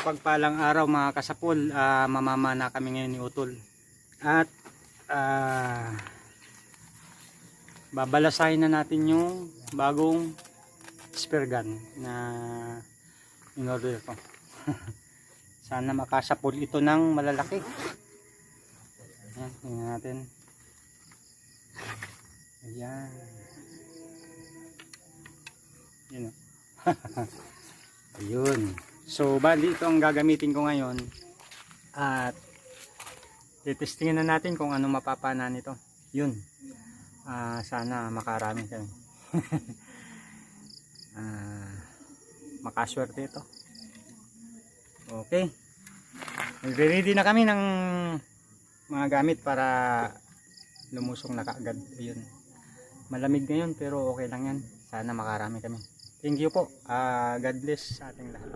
Pagpalang araw mga kasapol, mamamana kami ngayon ni Utol at babalasahin na natin yung bagong spear gun na in-order ko. Sana makasapol ito ng malalaki. Ayan, tingnan natin. Ayan. Yun. Ayun. So bali ito ang gagamitin ko ngayon at titestingin na natin kung ano mapapana nito. Yun. Sana makarami kami. Makaswerte ito. Okay. Nagre-ready na kami ng mga gamit para lumusong na kaagad. Ayun. Malamig ngayon pero okay lang yan. Sana makarami kami. Thank you po. God bless sa ating lahat.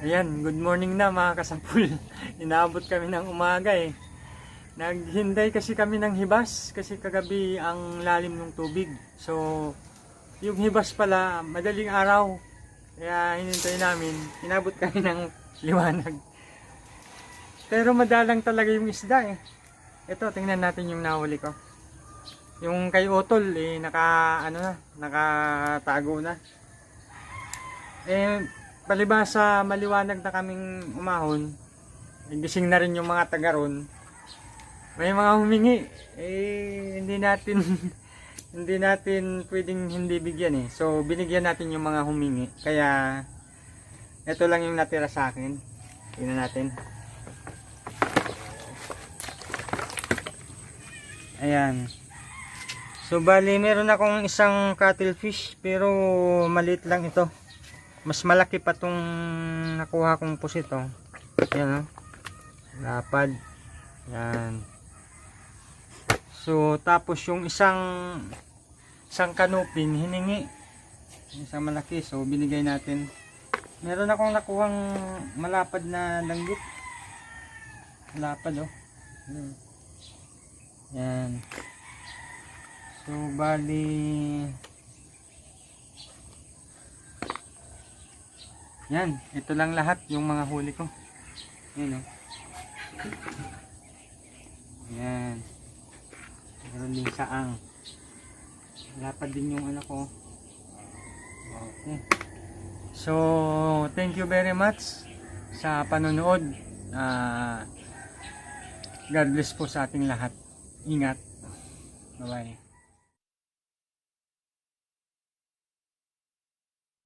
Ayan, good morning na mga kasampul. Inaabot kami ng umaga eh. Naghintay kasi kami ng hibas kasi kagabi ang lalim ng tubig. So, yung hibas pala, madaling araw. Kaya hinintay namin, inabot kami ng liwanag. Pero madalang talaga yung isda eh. Ito, tingnan natin yung nahuli ko. Yung kay Otol eh, nakatago na. Eh, palibasa maliwanag na kaming umahon, gising na rin yung mga taga ron. May mga humingi, eh hindi natin hindi natin pwedeng hindi bigyan eh. So binigyan natin yung mga humingi. Kaya ito lang yung natira sa akin. Tingnan natin. Ayan. So bali meron akong isang cuttlefish pero maliit lang ito. Mas malaki pa tong nakuha kong pusit oh. Yan oh. Lapad. Yan. So tapos yung isang kanupin hiningi. Isang malaki, so binigay natin. Meron akong nakuhang malapad na langgit. Malapad oh. Yan. So bali yan, ito lang lahat yung mga huli ko. Yan o. Yan. Meron din saang. Lapad din yung anak ko. Okay. So, thank you very much sa panonood. God bless po sa ating lahat. Ingat. Bye-bye.